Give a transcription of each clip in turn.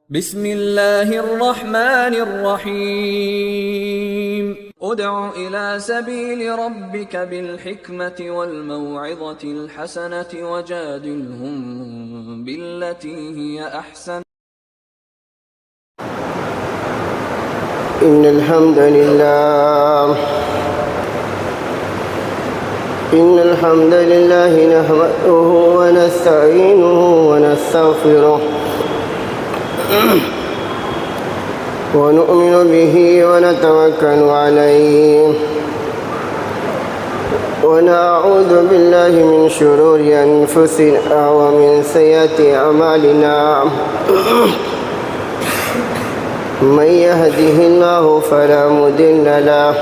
بسم الله الرحمن الرحيم ادع إلى سبيل ربك بالحكمة والموعظة الحسنة وجادلهم بالتي هي أحسن إن الحمد لله نحمده ونستعينه ونستغفره ونؤمن به ونتوكل عليه ونعوذ بالله من شرور أنفسنا ومن سيئات أعمالنا من يهده الله فلا مضل له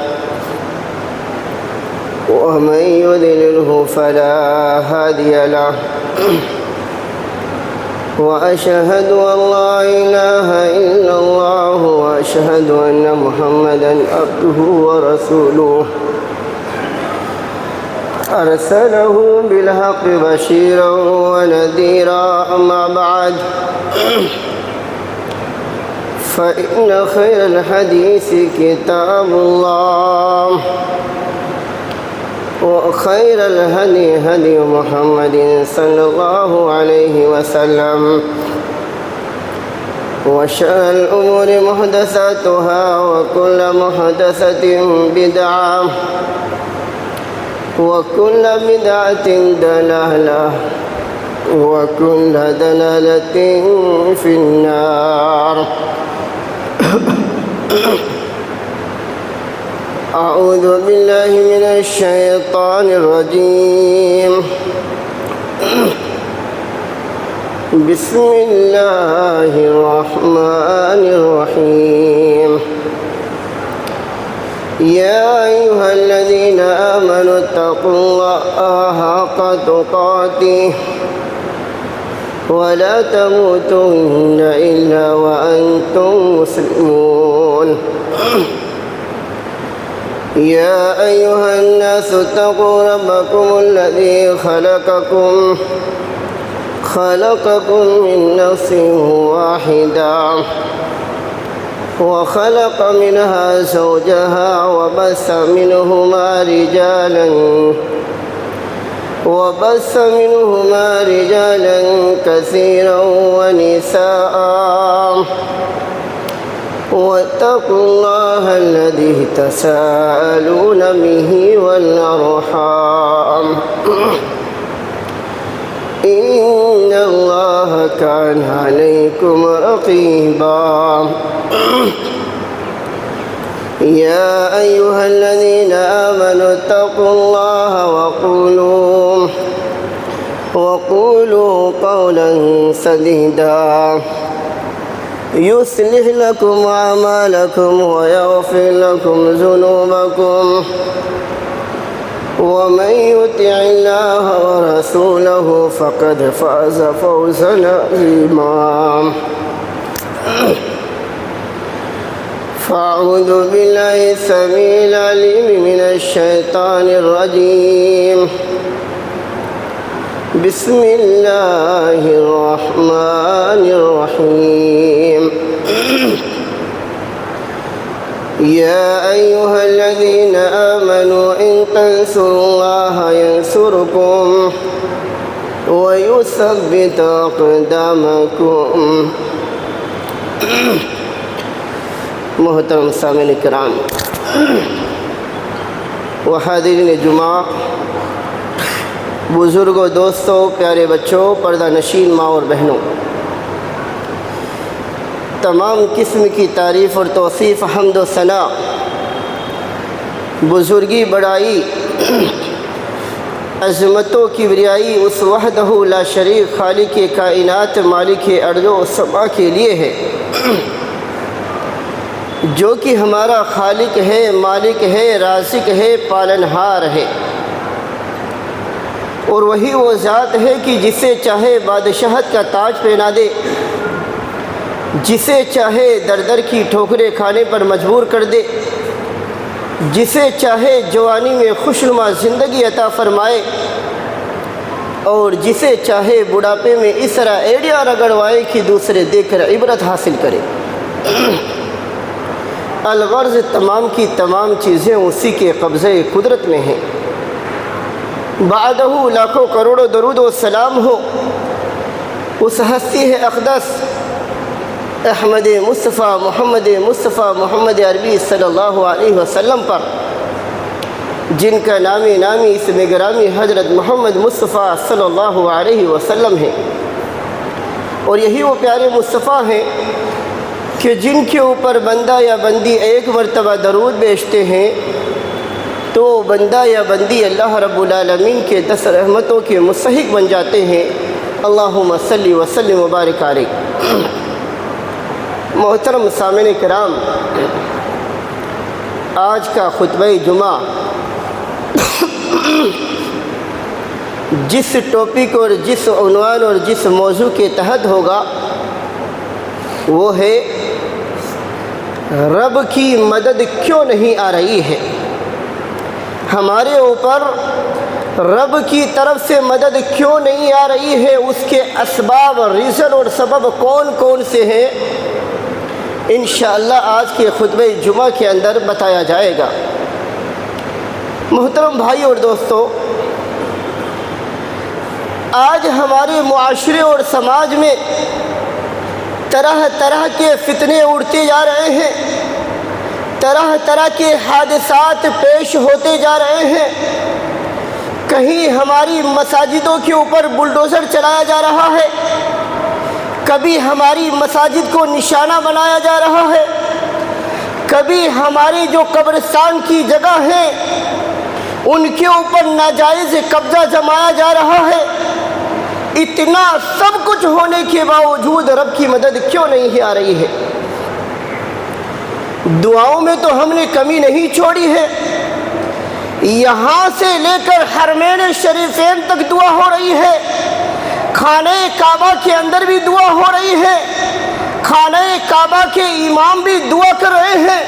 ومن يضلله فلا هادي له وأشهد أن لا إله إلا الله وأشهد أن محمدا عبده ورسوله أرسله بالحق بشيرا ونذيرا أما بعد فإن خير الحديث كتاب الله وخير الهدي هدي محمد صلى الله عليه وسلم وشر الأمور محدثاتها وكل محدثة بدعة وكل بدعة ضلالة وكل ضلالة في النار. أعوذ بالله من الشيطان الرجيم. بسم الله الرحمن الرحيم. يا أيها الذين آمنوا اتقوا الله حق تقاته ولا تموتن إلا وأنتم مسلمون. يا أيها الناس اتقوا ربكم الذي خلقكم من نفس واحدة وخلق منها زوجها وبث منهما رجالا كثيرا ونساء واتقوا الله الذي تساءلون به والأرحام إن الله كان عليكم رقيبا. يا أيها الذين آمنوا اتقوا الله وقولوا قولا سديدا يصلح لكم أعمالكم ويغفر لكم ذنوبكم ومن يطع الله ورسوله فقد فاز فوزا عظيما. فأعوذ بالله السميع العليم من الشيطان الرجيم. بسم الله الرحمن الرحيم. يا أيها الذين آمنوا إن تنصروا الله ينصركم ويثبت أقدامكم. محترم سامعین کرام و حاضرین جمعہ، بزرگوں، دوستوں، پیارے بچوں، پردہ نشین ماں اور بہنوں، تمام قسم کی تعریف اور توصیف، حمد و ثنا، بزرگی، بڑائی، عظمت و کبریائی اس وحدہ لا شریک خالق کائنات مالک ارض و سما کے لیے ہے، جو کہ ہمارا خالق ہے، مالک ہے، رازق ہے، پالنہار ہے، اور وہی وہ ذات ہے کہ جسے چاہے بادشاہت کا تاج پہنا دے، جسے چاہے در در کی ٹھوکریں کھانے پر مجبور کر دے، جسے چاہے جوانی میں خوشنما زندگی عطا فرمائے، اور جسے چاہے بڑھاپے میں اس طرح ایڑیاں رگڑوائے کہ دوسرے دیکھ کر عبرت حاصل کرے۔ الغرض تمام کی تمام چیزیں اسی کے قبضے قدرت میں ہیں۔ بعدہ لاکھوں کروڑوں درود و سلام ہو اس ہستی ہے اقدس احمد مصطفیٰ محمد عربی صلی اللہ علیہ وسلم پر، جن کا نامی اسم گرامی حضرت محمد مصطفیٰ صلی اللہ علیہ وسلم ہے۔ اور یہی وہ پیارے مصطفیٰ ہیں کہ جن کے اوپر بندہ یا بندی ایک مرتبہ درود بیچتے ہیں تو بندہ یا بندی اللہ رب العالمین کے 10 رحمتوں کے مستحق بن جاتے ہیں۔ اللہم صلی وسلم وبارک علیہ۔ محترم سامعین کرام، آج کا خطبہ جمعہ جس ٹاپک اور جس عنوان اور جس موضوع کے تحت ہوگا وہ ہے رب کی مدد کیوں نہیں آ رہی ہے۔ ہمارے اوپر رب کی طرف سے مدد کیوں نہیں آ رہی ہے، اس کے اسباب، ریزن اور سبب کون کون سے ہیں، انشاءاللہ آج کے خطبہ جمعہ کے اندر بتایا جائے گا۔ محترم بھائی اور دوستو، آج ہمارے معاشرے اور سماج میں طرح طرح کے فتنے اڑتے جا رہے ہیں، طرح طرح کے حادثات پیش ہوتے جا رہے ہیں۔ کہیں ہماری مساجدوں کے اوپر بلڈوزر چلایا جا رہا ہے، کبھی ہماری مساجد کو نشانہ بنایا جا رہا ہے، کبھی ہماری جو قبرستان کی جگہ ہیں ان کے اوپر ناجائز قبضہ جمایا جا رہا ہے۔ اتنا سب کچھ ہونے کے باوجود رب کی مدد کیوں نہیں آ رہی ہے؟ دعاؤں میں تو ہم نے کمی نہیں چھوڑی ہے، یہاں سے لے کر حرمین شریفین تک دعا ہو رہی ہے، خانہ کعبہ کے اندر بھی دعا ہو رہی ہے، خانہ کعبہ کے امام بھی دعا کر رہے ہیں،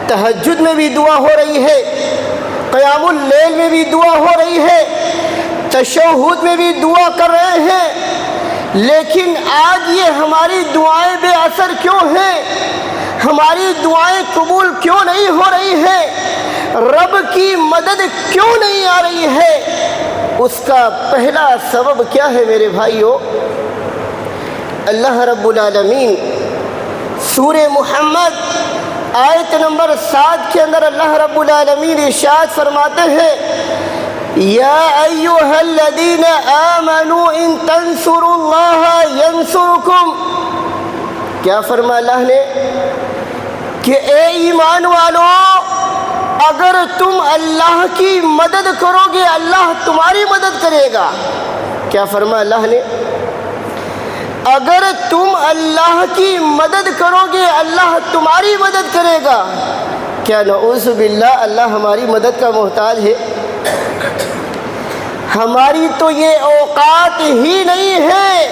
تہجد میں بھی دعا ہو رہی ہے، قیام اللیل میں بھی دعا ہو رہی ہے، تشہد میں بھی دعا کر رہے ہیں، لیکن آج یہ ہماری دعائیں بے اثر کیوں ہیں؟ ہماری دعائیں قبول کیوں نہیں ہو رہی ہیں؟ رب کی مدد کیوں نہیں آ رہی ہے؟ اس کا پہلا سبب کیا ہے میرے بھائیو؟ اللہ رب العالمین سورہ محمد آیت نمبر 7 کے اندر اللہ رب العالمین ارشاد فرماتے ہیں، یا ایھا الذین آمنوا ان تنصروا اللہ ینصرکم۔ کیا فرمایا اللہ نے کہ اے ایمان والو، اگر تم اللہ کی مدد کرو گے اللہ تمہاری مدد کرے گا۔ کیا فرمایا اللہ نے؟ اگر تم اللہ کی مدد کرو گے اللہ تمہاری مدد کرے گا۔ کیا نعوذ باللہ اللہ ہماری مدد کا محتاج ہے؟ ہماری تو یہ اوقات ہی نہیں ہے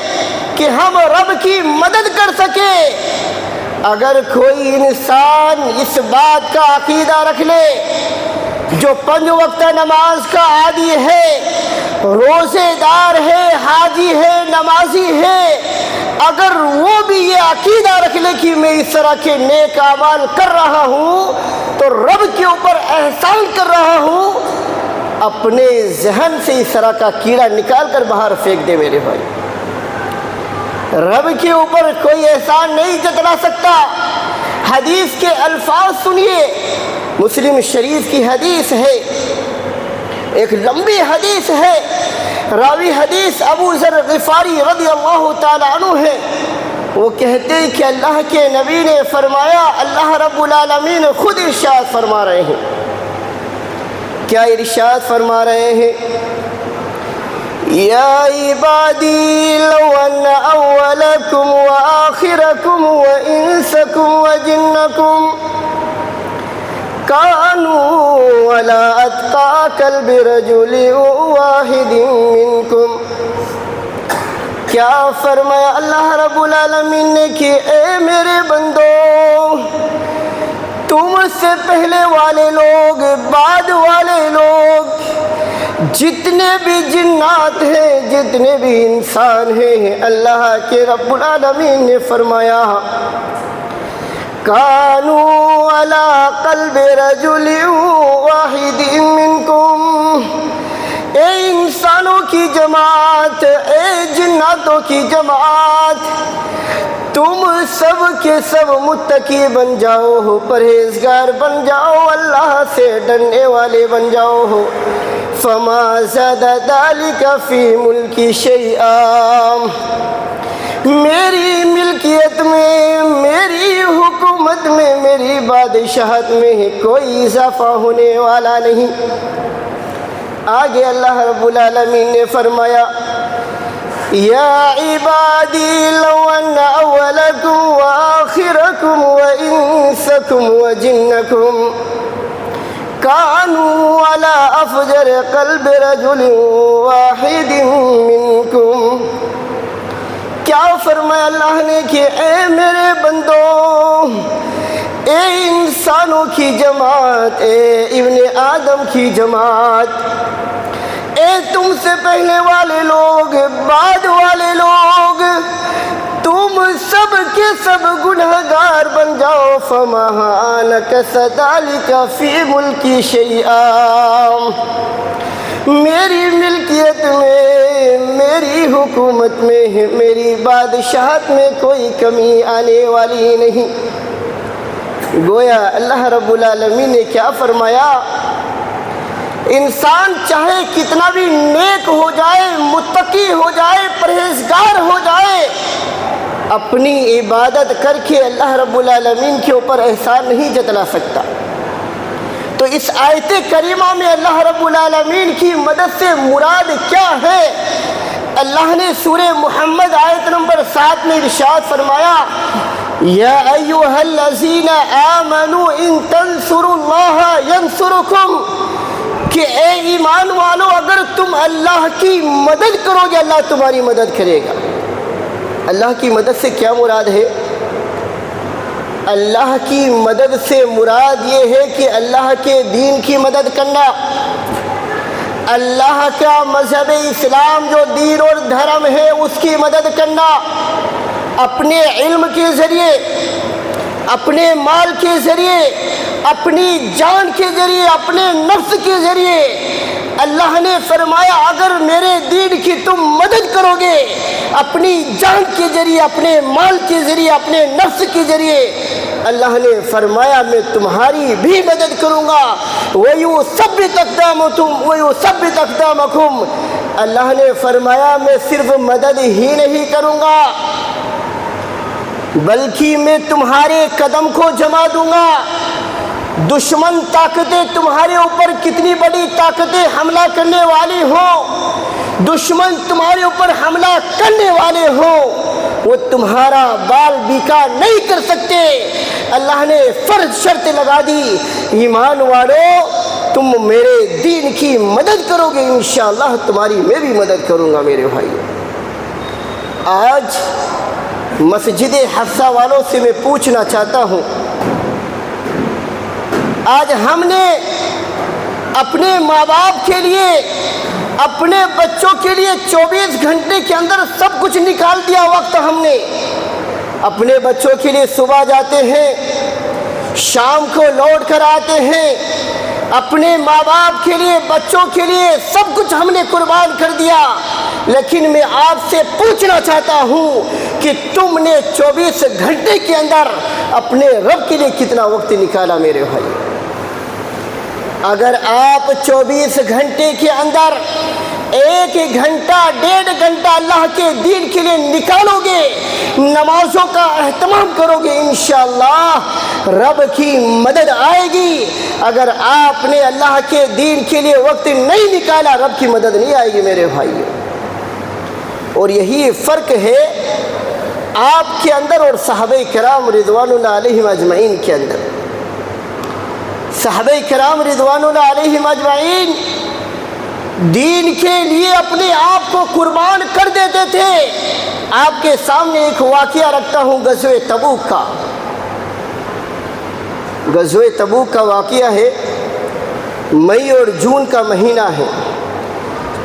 کہ ہم رب کی مدد کر سکیں۔ اگر کوئی انسان اس بات کا عقیدہ رکھ لے، جو 5 وقت نماز کا عادی ہے، روزے دار ہے، حاجی ہے، نمازی ہے، اگر وہ بھی یہ عقیدہ رکھ لے کہ میں اس طرح کے نیک اعمال کر رہا ہوں تو رب کے اوپر احسان کر رہا ہوں، اپنے ذہن سے اس طرح کا کیڑا نکال کر باہر پھینک دے میرے بھائی۔ رب کے اوپر کوئی احسان نہیں جتلا سکتا۔ حدیث کے الفاظ سنیے، مسلم شریف کی حدیث ہے، ایک لمبی حدیث ہے، راوی حدیث ابو ذر غفاری رضی اللہ تعالی عنہ ہے۔ وہ کہتے ہیں کہ اللہ کے نبی نے فرمایا، اللہ رب العالمین خود ارشاد فرما رہے ہیں۔ کیا ارشاد فرما رہے ہیں؟ یا عبادی لو ان اولکم وآخرکم وانسکم وجنکم کانوا علی اتقى قلب رجل واحد منکم۔ کیا فرمایا اللہ رب العالمین نے کہ اے میرے بندو، تم سے پہلے والے لوگ، بعد والے لوگ، جتنے بھی جنات ہیں، جتنے بھی انسان ہیں، اللہ کے رب العالمین نے فرمایا کانوا علی قلب رجل واحد منکم، اے انسانوں کی جماعت، اے جناتوں کی جماعت، تم سب کے سب متقی بن جاؤ، پرہیزگار بن جاؤ، اللہ سے ڈرنے والے بن جاؤ۔ فما زاد ذلک فی ملکی شیئا، میری ملکیت میں، میری حکومت میں، میری بادشاہت میں کوئی اضافہ ہونے والا نہیں۔ آگے اللہ رب العالمین نے فرمایا یا عبادی لو ان اولکم وآخرکم وانسکم وجنکم کانوا علی افجر قلب رجل واحد منکم۔ کیا فرمایا اللہ نے کہ اے میرے بندوں، اے انسانوں کی جماعت، اے ابن آدم کی جماعت، اے تم سے پہلے والے لوگ، بعد والے لوگ، تم سب کے سب گنہگار بن جاؤ۔ فما نکث ذلک فی ملکی شیئا، میری ملکیت میں، میری حکومت میں، میری بادشاہت میں کوئی کمی آنے والی نہیں۔ گویا اللہ رب العالمین نے کیا فرمایا، انسان چاہے کتنا بھی نیک ہو جائے، متقی ہو جائے، پرہیزگار ہو جائے، اپنی عبادت کر کے اللہ رب العالمین کے اوپر احسان نہیں جتلا سکتا۔ تو اس آیت کریمہ میں اللہ رب العالمین کی مدد سے مراد کیا ہے؟ اللہ نے سورہ محمد آیت نمبر 7 میں ارشاد فرمایا یا ایھا الذین آمنوا ان تنصروا اللہ ینصرکم، کہ اے ایمان والو اگر تم اللہ کی مدد کرو گے اللہ تمہاری مدد کرے گا۔ اللہ کی مدد سے کیا مراد ہے؟ اللہ کی مدد سے مراد یہ ہے کہ اللہ کے دین کی مدد کرنا، اللہ کا مذہب اسلام جو دین اور دھرم ہے اس کی مدد کرنا، اپنے علم کے ذریعے، اپنے مال کے ذریعے، اپنی جان کے ذریعے، اپنے نفس کے ذریعے۔ اللہ نے فرمایا اگر میرے دین کی تم مدد کرو گے اپنی جان کے ذریعے، اپنے مال کے ذریعے، اپنے نفس کے ذریعے، اللہ نے فرمایا میں تمہاری بھی مدد کروں گا۔ وَيُثَبِّتُ أَقْدَامَكُمْ، اللہ نے فرمایا میں صرف مدد ہی نہیں کروں گا بلکہ میں تمہارے قدم کو جما دوں گا۔ دشمن طاقتیں تمہارے اوپر کتنی بڑی طاقتیں حملہ کرنے والی ہوں، دشمن تمہارے اوپر حملہ کرنے والے ہوں، وہ تمہارا بال بیکا نہیں کر سکتے۔ اللہ نے فرض شرط لگا دی ایمان والو تم میرے دین کی مدد کرو گے انشاءاللہ تمہاری میں بھی مدد کروں گا۔ میرے بھائی، آج مسجد حفصہ والوں سے میں پوچھنا چاہتا ہوں، آج ہم نے اپنے ماں باپ کے لیے، اپنے بچوں کے لیے 24 گھنٹے کے اندر سب کچھ نکال دیا وقت۔ ہم نے اپنے بچوں کے لیے صبح جاتے ہیں، شام کو لوٹ کر آتے ہیں، اپنے ماں باپ کے لیے، بچوں کے لیے سب کچھ ہم نے قربان کر دیا۔ لیکن میں آپ سے پوچھنا چاہتا ہوں کہ تم نے 24 گھنٹے کے اندر اپنے رب کے لیے کتنا وقت نکالا؟ میرے بھائی، اگر آپ 24 گھنٹے کے اندر 1 گھنٹہ 1.5 گھنٹہ اللہ کے دین کے لیے نکالو گے، نمازوں کا اہتمام کرو گے، انشاءاللہ رب کی مدد آئے گی۔ اگر آپ نے اللہ کے دین کے لیے وقت نہیں نکالا رب کی مدد نہیں آئے گی میرے بھائی۔ اور یہی فرق ہے آپ کے اندر اور صحابہ کرام رضوان اللہ علیہم اجمعین کے اندر۔ صحابہ کرام رضوان اللہ علیہم اجمعین دین کے لیے اپنے آپ کو قربان کر دیتے تھے۔ آپ کے سامنے ایک واقعہ رکھتا ہوں غزوہ تبوک کا۔ غزوہ تبوک کا واقعہ ہے، مئی اور جون کا مہینہ ہے۔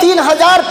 3000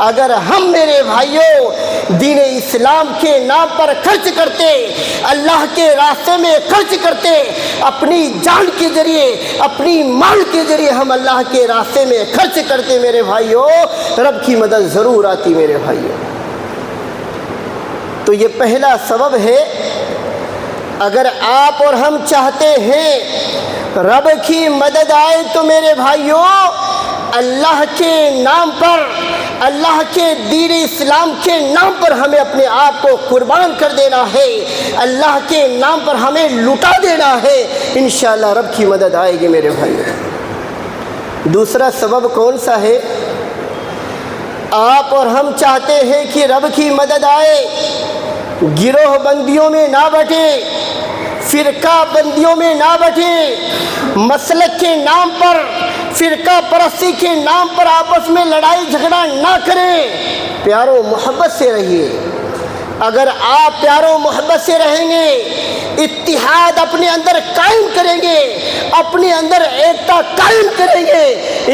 اگر ہم میرے بھائیوں دین اسلام کے نام پر خرچ کرتے، اللہ کے راستے میں خرچ کرتے، اپنی جان کے ذریعے، اپنی مال کے ذریعے ہم اللہ کے راستے میں خرچ کرتے میرے بھائیوں، رب کی مدد ضرور آتی میرے بھائیوں۔ تو یہ پہلا سبب ہے، اگر آپ اور ہم چاہتے ہیں رب کی مدد آئے تو میرے بھائیوں اللہ کے نام پر، اللہ کے دین اسلام کے نام پر ہمیں اپنے آپ کو قربان کر دینا ہے، اللہ کے نام پر ہمیں لٹا دینا ہے، انشاءاللہ رب کی مدد آئے گی میرے بھائیوں۔ دوسرا سبب کون سا ہے؟ آپ اور ہم چاہتے ہیں کہ رب کی مدد آئے، گروہ بندیوں میں نہ بٹے، فرقہ بندیوں میں نہ بٹے، مسلک کے نام پر، فرقہ پرستی کے نام پر آپس میں لڑائی جھگڑا نہ کریں، پیار و محبت سے رہیے۔ اگر آپ پیار و محبت سے رہیں گے، اتحاد اپنے اندر قائم کریں گے، اپنے اندر ایکتا قائم کریں گے،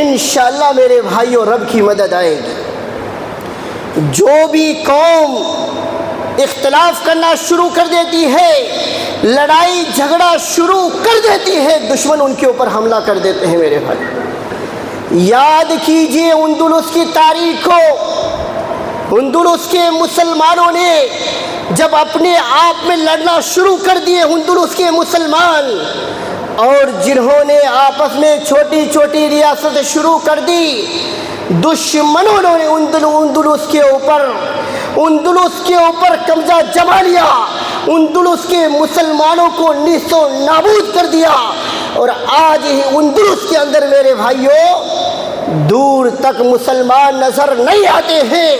انشاءاللہ میرے بھائیوں رب کی مدد آئے گی۔ جو بھی قوم اختلاف کرنا شروع کر دیتی ہے، لڑائی جھگڑا شروع کر دیتی ہے، دشمن ان کے اوپر حملہ کر دیتے ہیں میرے بھائی۔ یاد کیجئے اندلس کی تاریخ کو، اندلس کے مسلمانوں نے جب اپنے آپ میں لڑنا شروع کر دیے، اندلس کے مسلمان، اور جنہوں نے آپس میں چھوٹی چھوٹی ریاست شروع کر دی، دشمنوں نے اندلس کے اوپر قبضہ جما لیا، اندلس کے مسلمانوں کو نیست و نابود کر دیا، اور آج ہی اندلس کے اندر میرے بھائیوں دور تک مسلمان نظر نہیں آتے ہیں۔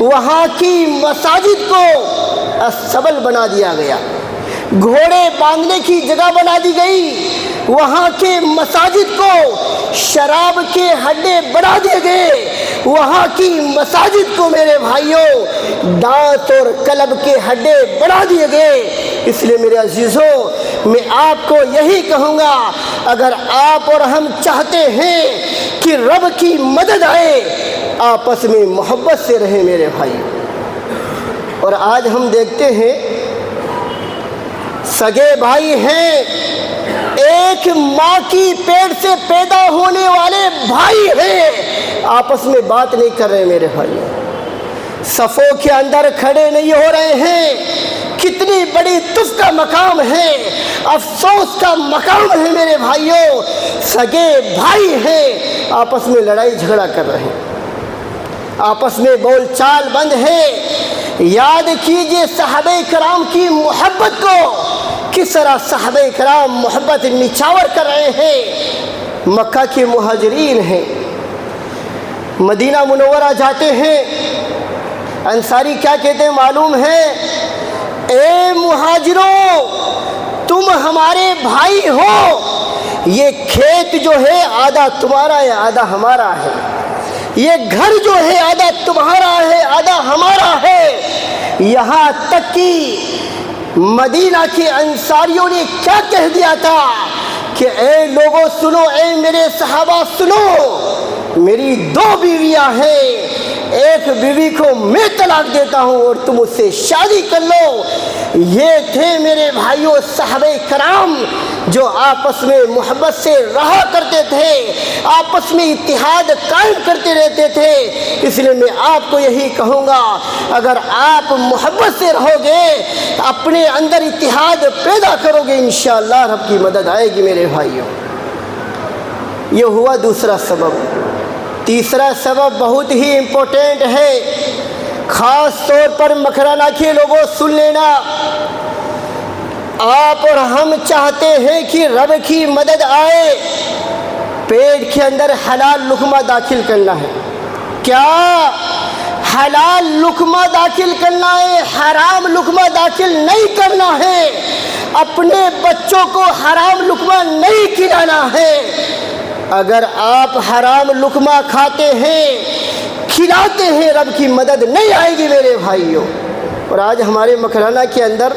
وہاں کی مساجد کو اسبل بنا دیا گیا، گھوڑے باندھنے کی جگہ بنا دی گئی، وہاں کے مساجد کو شراب کے ہڈے بنا دیے گئے، وہاں کی مساجد کو میرے بھائیوں دانت اور کلب کے ہڈے بنا دیے گئے۔ اس لیے میرے عزیزوں میں آپ کو یہی کہوں گا، اگر آپ اور ہم چاہتے ہیں کہ رب کی مدد آئے، آپس میں محبت سے رہیں میرے بھائی۔ اور آج ہم دیکھتے ہیں سگے بھائی ہیں، ایک ماں کی پیٹ سے پیدا ہونے والے بھائی ہیں، آپس میں بات نہیں کر رہے میرے بھائی، صفوں کے اندر کھڑے نہیں ہو رہے ہیں۔ کتنی بڑی تف کا مقام ہے، افسوس کا مقام ہے میرے بھائیوں، سگے بھائی ہیں آپس میں لڑائی جھگڑا کر رہے ہیں، آپس میں بول چال بند ہے۔ یاد کیجئے صحابہ کرام کی محبت کو، کس طرح صحابہ کرام محبت نچھاور کر رہے ہیں۔ مکہ کے مہاجرین ہیں، مدینہ منورہ جاتے ہیں، انصاری کیا کہتے ہیں معلوم ہے؟ اے مہاجروں تم ہمارے بھائی ہو، یہ کھیت جو ہے آدھا تمہارا ہے آدھا ہمارا ہے، یہ گھر جو ہے آدھا تمہارا ہے آدھا ہمارا ہے۔ یہاں تک کہ مدینہ کے انصاریوں نے کیا کہہ دیا تھا کہ اے لوگوں سنو، اے میرے صحابہ سنو، میری 2 بیویاں ہیں، ایک بیوی کو میں طلاق دیتا ہوں اور تم اس سے شادی کر لو۔ یہ تھے میرے بھائیوں صحابہ کرام جو آپس میں محبت سے رہا کرتے تھے، آپس میں اتحاد قائم کرتے رہتے تھے۔ اس لیے میں آپ کو یہی کہوں گا، اگر آپ محبت سے رہو گے، اپنے اندر اتحاد پیدا کرو گے، انشاءاللہ رب کی مدد آئے گی میرے بھائیوں۔ یہ ہوا دوسرا سبب۔ تیسرا سبب بہت ہی امپورٹنٹ ہے، خاص طور پر مکرانہ کے لوگوں سن لینا۔ آپ اور ہم چاہتے ہیں کہ رب کی مدد آئے، پیٹ کے اندر حلال لقمہ داخل کرنا ہے۔ کیا حلال لقمہ داخل کرنا ہے، حرام لقمہ داخل نہیں کرنا ہے، اپنے بچوں کو حرام لقمہ نہیں کھلانا ہے۔ اگر آپ حرام لقمہ کھاتے ہیں، کھلاتے ہیں، رب کی مدد نہیں آئے گی میرے بھائیوں۔ اور آج ہمارے مکرانہ کے اندر،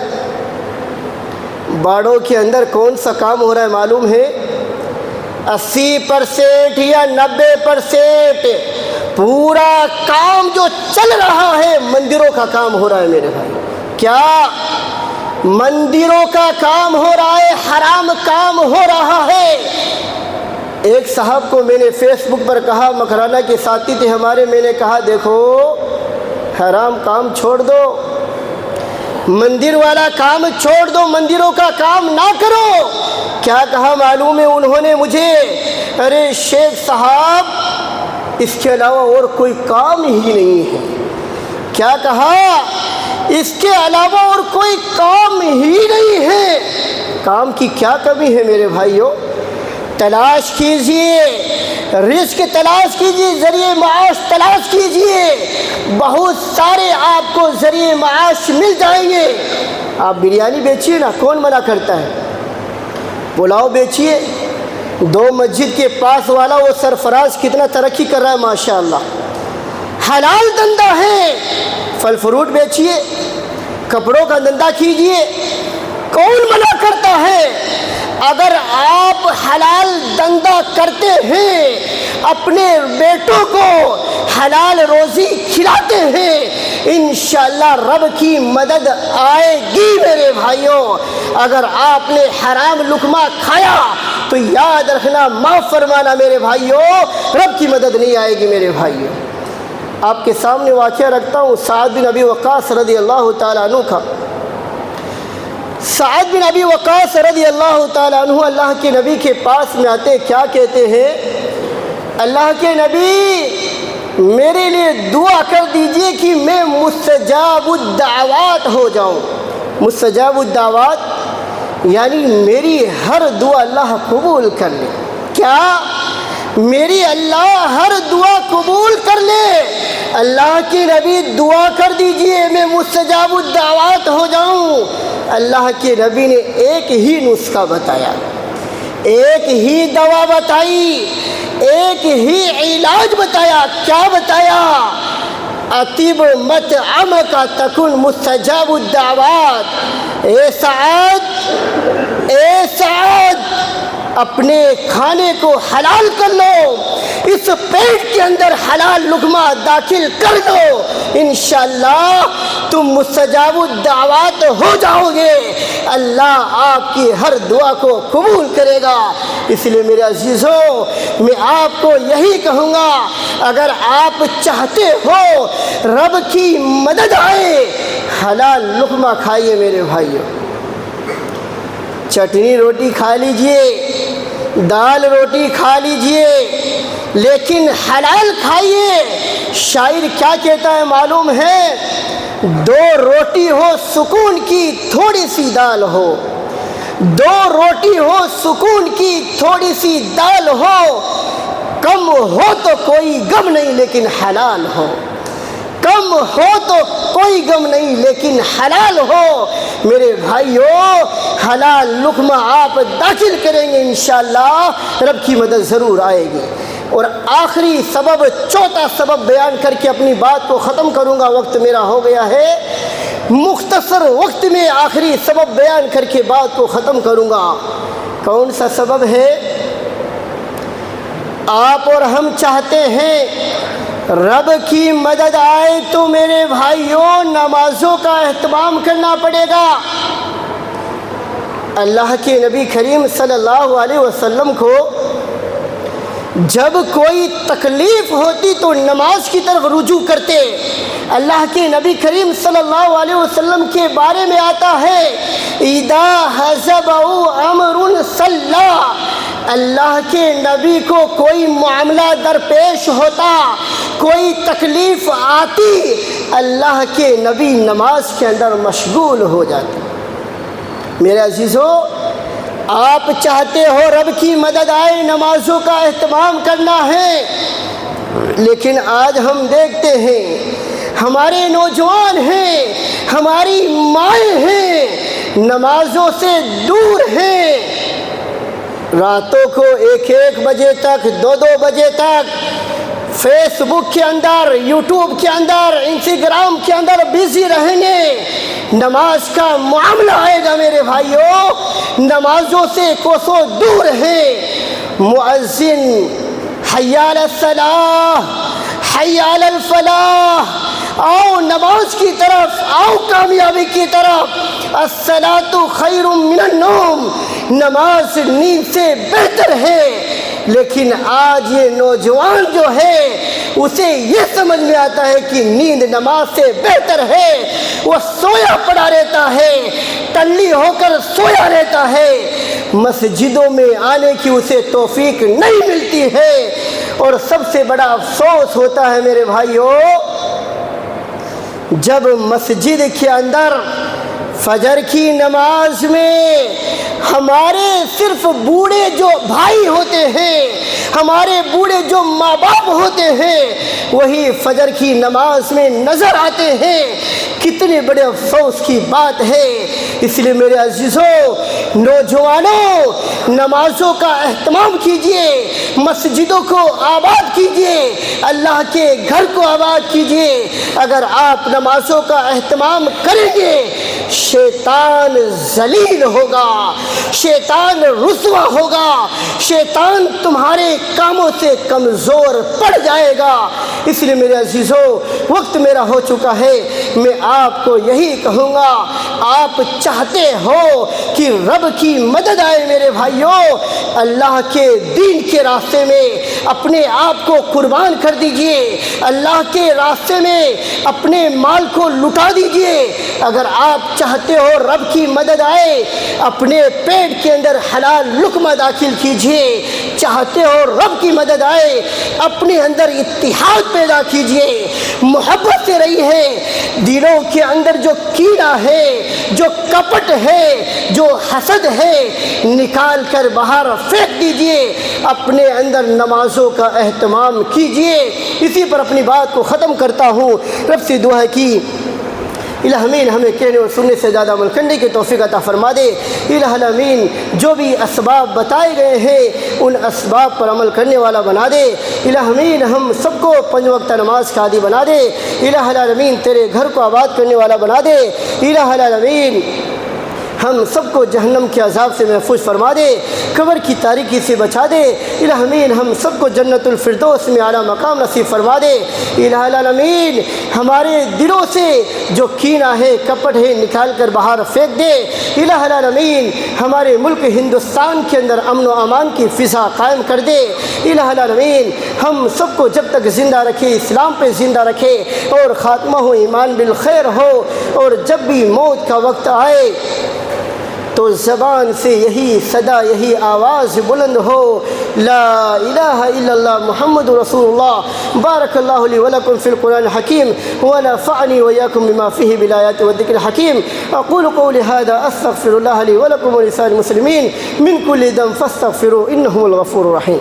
باڑوں کے اندر کون سا کام ہو رہا ہے معلوم ہے؟ 80% یا 90% پورا کام جو چل رہا ہے مندروں کا کام ہو رہا ہے میرے بھائی. کیا مندروں کا کام ہو رہا ہے, حرام کام ہو رہا ہے. ایک صاحب کو میں نے فیس بک پر کہا, مکرانہ کے ساتھی تھے ہمارے, میں نے کہا دیکھو حرام کام چھوڑ دو, مندر والا کام چھوڑ دو, مندروں کا کام نہ کرو. کیا کہا معلوم ہے انہوں نے مجھے؟ ارے شیخ صاحب اس کے علاوہ اور کوئی کام ہی نہیں ہے. کیا کہا؟ اس کے علاوہ اور کوئی کام ہی نہیں ہے. کام کی کیا کمی ہے میرے بھائیوں؟ تلاش کیجئے, رزق تلاش کیجئے, ذریعہ معاش تلاش کیجئے, بہت سارے آپ کو ذریعہ معاش مل جائیں گے. آپ بریانی بیچیے نا, کون منع کرتا ہے؟ پلاؤ بیچیے. 2 مسجد کے پاس والا وہ سرفراز کتنا ترقی کر رہا ہے ماشاءاللہ, حلال دھندا ہے. پھل فروٹ بیچیے, کپڑوں کا دھندا کیجئے, کون منع کرتا ہے؟ اگر آپ حلال دھندا کرتے ہیں, اپنے بیٹوں کو حلال روزی کھلاتے ہیں, انشاءاللہ رب کی مدد آئے گی میرے بھائیوں. اگر آپ نے حرام لقمہ کھایا تو یاد رکھنا, معاف فرمانا میرے بھائیوں, رب کی مدد نہیں آئے گی میرے بھائیوں. آپ کے سامنے واقعہ رکھتا ہوں سعد بن ابی وقاص رضی اللہ تعالیٰ عنہ کا. سعد بن ابی وقاص رضی اللہ تعالیٰ عنہ اللہ کے نبی کے پاس میں آتے, کیا کہتے ہیں؟ اللہ کے نبی میرے لیے دعا کر دیجئے کہ میں مستجاب الدعوات ہو جاؤں. مستجاب الدعوات یعنی میری ہر دعا اللہ قبول کر لے. کیا میری اللہ ہر دعا قبول کر لے؟ اللہ کی نبی دعا کر دیجئے میں مستجاب الدعوات ہو جاؤں. اللہ کے نبی نے ایک ہی نسخہ بتایا, ایک ہی دوا بتائی, ایک ہی علاج بتایا. کیا بتایا؟ اطیب مطعمک تکن مستجاب الدعوات. اے سعد اپنے کھانے کو حلال کر لو, اس پیٹ کے اندر حلال لقمہ داخل کر دو, انشاءاللہ تم مستجاب الدعوات ہو جاؤ گے. اللہ آپ کی ہر دعا کو قبول کرے گا. اس لیے میرے عزیزوں, میں آپ کو یہی کہوں گا, اگر آپ چاہتے ہو رب کی مدد آئے, حلال لقمہ کھائیے میرے بھائیوں. چٹنی روٹی کھا لیجئے, دال روٹی کھا لیجئے, لیکن حلال کھائیے. شاعر کیا کہتا ہے معلوم ہے؟ 2 روٹی ہو سکون کی تھوڑی سی دال ہو, 2 روٹی ہو سکون کی تھوڑی سی دال ہو, کم ہو تو کوئی غم نہیں لیکن حلال ہو, کم ہو تو کوئی غم نہیں لیکن حلال ہو. میرے بھائیوں, حلال لقمہ آپ داخل کریں گے, انشاءاللہ رب کی مدد ضرور آئے گی. اور آخری سبب, چوتھا سبب بیان کر کے اپنی بات کو ختم کروں گا, وقت میرا ہو گیا ہے. مختصر وقت میں آخری سبب بیان کر کے بات کو ختم کروں گا. کون سا سبب ہے؟ آپ اور ہم چاہتے ہیں رب کی مدد آئے تو میرے بھائیوں نمازوں کا اہتمام کرنا پڑے گا. اللہ کے نبی کریم صلی اللہ علیہ وسلم کو جب کوئی تکلیف ہوتی تو نماز کی طرف رجوع کرتے. اللہ کے نبی کریم صلی اللہ علیہ وسلم کے بارے میں آتا ہے, اذا حزبہ امر صلی. اللہ کے نبی کو کوئی معاملہ درپیش ہوتا, کوئی تکلیف آتی, اللہ کے نبی نماز کے اندر مشغول ہو جاتے. میرے عزیزوں, آپ چاہتے ہو رب کی مدد آئے, نمازوں کا اہتمام کرنا ہے, لیکن آج ہم دیکھتے ہیں ہمارے نوجوان ہیں, ہماری مائیں ہیں, نمازوں سے دور ہیں. راتوں کو 1-1 بجے تک, 2-2 بجے تک فیس بک کے اندر, یوٹیوب کے اندر, انسٹاگرام کے اندر بزی رہیں گے. نماز کا معاملہ آئے گا میرے بھائیوں, نمازوں سے کوسوں دور ہیں. مؤذن حی علی الصلاۃ حی علی الفلاح، آؤ نماز کی طرف، آؤ کامیابی کی طرف۔ الصلاۃ خیر من النوم، نماز نیند سے بہتر ہے۔ لیکن آج یہ نوجوان جو ہے اسے یہ سمجھ میں آتا ہے کہ نیند نماز سے بہتر ہے، وہ سویا پڑا رہتا ہے، ٹلی ہو کر سویا رہتا ہے، مسجدوں میں آنے کی اسے توفیق نہیں ملتی ہے۔ اور سب سے بڑا افسوس ہوتا ہے میرے بھائیوں، جب مسجد کے اندر فجر کی نماز میں ہمارے صرف بوڑھے جو بھائی ہوتے ہیں، ہمارے بوڑھے جو ماں باپ ہوتے ہیں، وہی فجر کی نماز میں نظر آتے ہیں۔ کتنے بڑے افسوس کی بات ہے۔ اس لیے میرے عزیزوں، نوجوانوں، نمازوں کا اہتمام کیجئے، مسجدوں کو آباد کیجئے، اللہ کے گھر کو آباد کیجئے۔ اگر آپ نمازوں کا اہتمام کریں گے، شیطان ذلیل ہوگا، شیطان رسوا ہوگا، شیطان تمہارے کاموں سے کمزور پڑ جائے گا۔ اس لیے میرے عزیزوں، وقت میرا ہو چکا ہے، میں آپ کو یہی کہوں گا، آپ چاہتے ہو کہ رب کی مدد آئے میرے بھائیوں، اللہ کے دین کے راستے میں اپنے آپ کو قربان کر دیجئے، اللہ کے راستے میں اپنے مال کو لٹا دیجئے۔ اگر آپ چاہتے ہو رب کی مدد آئے، اپنے پیٹ کے اندر حلال لقمہ داخل کیجئے۔ چاہتے ہو رب کی مدد آئے، اپنے اندر اتحاد پیدا کیجئے، محبت سے رہیے۔ دلوں کے اندر جو کیڑا ہے، جو کپٹ ہے، جو حسد ہے، نکال کر باہر پھینک دیجئے، اپنے اندر نمازوں کا اہتمام کیجئے۔ اسی پر اپنی بات کو ختم کرتا ہوں۔ رب سے دعا ہے کہ الہ امین ہمیں کہنے اور سننے سے زیادہ عمل کرنے کی توفیق عطا فرما دے۔ الہ الامین جو بھی اسباب بتائے گئے ہیں ان اسباب پر عمل کرنے والا بنا دے۔ الہ امین ہم سب کو 5 وقت نماز کا عادی بنا دے۔ الہ الامین تیرے گھر کو آباد کرنے والا بنا دے۔ الہ الامین ہم سب کو جہنم کے عذاب سے محفوظ فرما دے، قبر کی تاریکی سے بچا دے۔ الہ امین ہم سب کو جنت الفردوس میں اعلیٰ مقام نصیب فرما دے۔ الہ العالمین ہمارے دلوں سے جو کینہ ہے، کپٹ ہے، نکال کر باہر پھینک دے۔ الہ العالمین ہمارے ملک ہندوستان کے اندر امن و امان کی فضا قائم کر دے۔ الہ العالمین ہم سب کو جب تک زندہ رکھے، اسلام پہ زندہ رکھے اور خاتمہ ہو ایمان بالخیر ہو، اور جب بھی موت کا وقت آئے تو زبان سے یہی صدا، یہی آواز بلند ہو، لا الہ الا اللہ محمد رسول اللہ۔ بارک اللہ لی ولکم فی القرآن الحکیم ونفعنی وإياکم بما فیہ من الآیات والذکر الحکیم۔ اقول قولی ھذا استغفر اللہ لی ولکم ولسائر المسلمین من کل ذنب فاستغفروہ انہ هو الغفور الرحیم۔